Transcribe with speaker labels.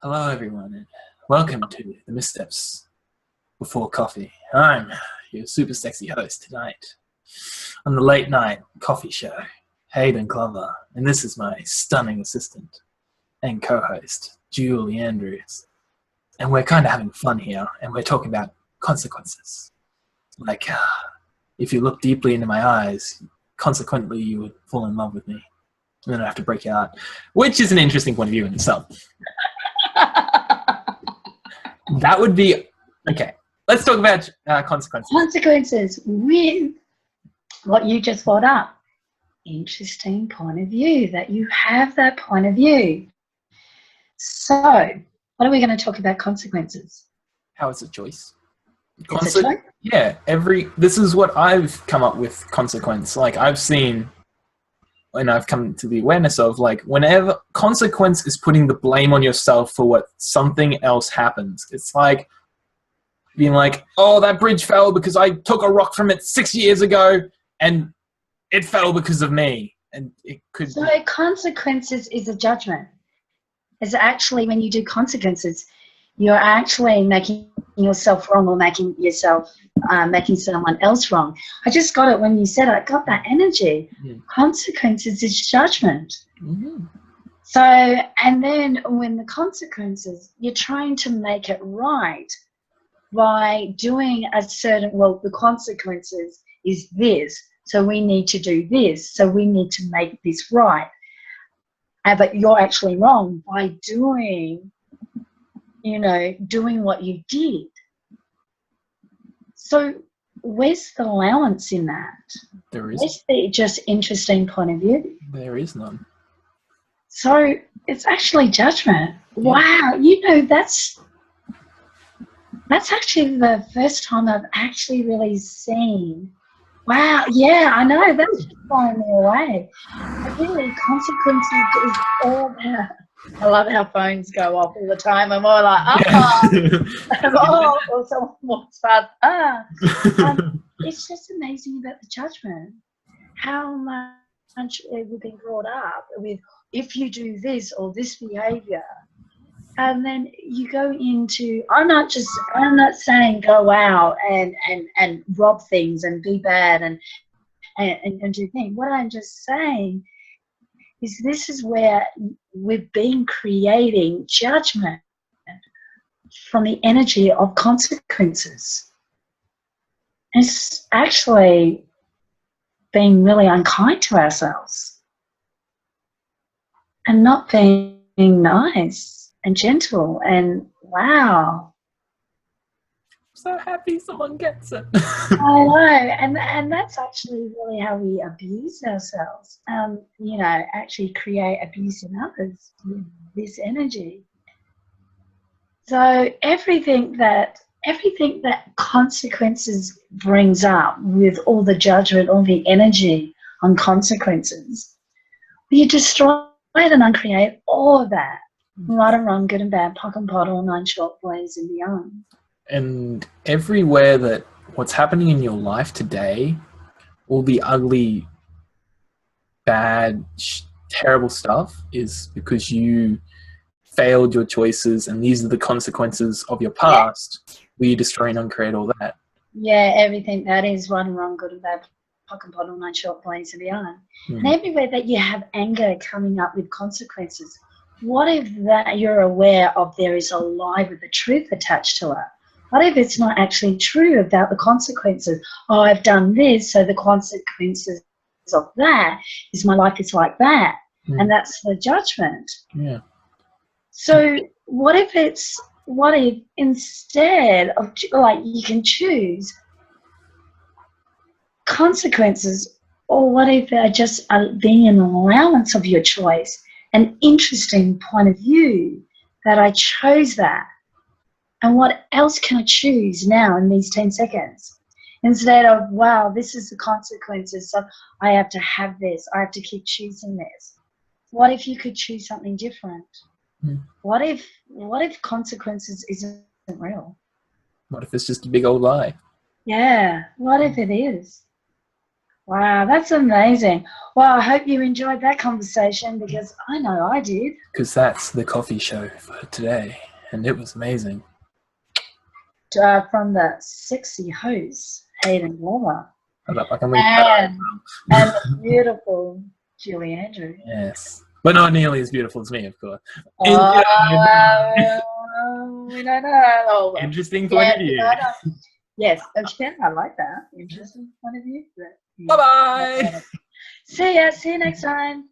Speaker 1: Hello, everyone, and welcome to the Mis-steps Before Coffee. I'm your super sexy host tonight on the late night coffee show, Hayden Glover, and this is my stunning assistant and co-host, Julie Andrews. And we're kind of having fun here, and we're talking about consequences. Like, if you look deeply into my eyes, consequently you would fall in love with me, and then I have to break you out, which is an interesting point of view in itself. That would be okay. Let's talk about consequences.
Speaker 2: Consequences with what you just brought up. Interesting point of view that you have that point of view. So, what are we going to talk about consequences?
Speaker 1: How it's a choice.
Speaker 2: It's a choice?
Speaker 1: Yeah, this is what I've come up with consequence. Like I've seen and I've come to the awareness of, like, whenever consequence is putting the blame on yourself for what something else happens. It's like being like, oh, that bridge fell because I took a rock from it 6 years ago and it fell because of me. And it could
Speaker 2: So consequences is a judgment. It's actually, when you do consequences, you're actually making yourself wrong or making someone else wrong. I just got it when you said it. I got that energy.
Speaker 1: Yeah.
Speaker 2: Consequences is judgment.
Speaker 1: Mm-hmm.
Speaker 2: So, and then when the consequences, you're trying to make it right by doing a certain, well, the consequences is this, so we need to do this, so we need to make this right. But you're actually wrong by doing what you did. So where's the allowance in that?
Speaker 1: There is.
Speaker 2: Where's the just interesting point of view?
Speaker 1: There is none.
Speaker 2: So it's actually judgment.
Speaker 1: Yeah.
Speaker 2: Wow, that's actually the first time I've actually really seen. Wow, yeah, I know, that's just blowing me away. But really, consequences is all about. I love how phones go off all the time. I'm all like, or someone walks past, it's just amazing about the judgment. How much we've been brought up with, if you do this or this behavior, and then you go into, I'm not saying go out and rob things and be bad and do things. What I'm just saying is this is where we've been creating judgment from the energy of consequences. It's actually being really unkind to ourselves and not being nice and gentle, and wow.
Speaker 1: So happy someone gets it.
Speaker 2: I know, and that's actually really how we abuse ourselves. Actually create abuse in others with this energy. So everything that consequences brings up with all the judgment, all the energy on consequences, you destroy it and uncreate all of that. Right and wrong, good and bad, POC and POD, all 9 short plays and beyond.
Speaker 1: And everywhere that what's happening in your life today, all the ugly, bad, terrible stuff, is because you failed your choices, and these are the consequences of your past, where you destroy and uncreate all that.
Speaker 2: Yeah, everything that is right and wrong, good and bad, POC and POD, all 9 short plays and beyond. And everywhere that you have anger coming up with consequences, what if that you're aware of there is a lie with the truth attached to it? What if it's not actually true about the consequences? Oh, I've done this, so the consequences of that is my life is like that. And that's the judgment.
Speaker 1: Yeah.
Speaker 2: So what if instead of, like, you can choose consequences, or what if they're just being an allowance of your choice, an interesting point of view that I chose that. And what else can I choose now in these 10 seconds? Instead of, wow, this is the consequences, so I have to have this, I have to keep choosing this. What if you could choose something different? What if consequences isn't real?
Speaker 1: What if it's just a big old lie?
Speaker 2: Yeah, what if it is? Wow, that's amazing. Well, I hope you enjoyed that conversation because I know I did.
Speaker 1: Because that's the coffee show for today, and it was amazing.
Speaker 2: From the sexy host, Hayden Glover.
Speaker 1: I can link that up.
Speaker 2: And the beautiful Julie Andrew.
Speaker 1: Yes. But not nearly as beautiful as me, of course.
Speaker 2: Oh, we don't know. Oh,
Speaker 1: Interesting point of view.
Speaker 2: Yes, okay, I like that. Interesting point of view.
Speaker 1: Bye-bye.
Speaker 2: See ya. See you next time.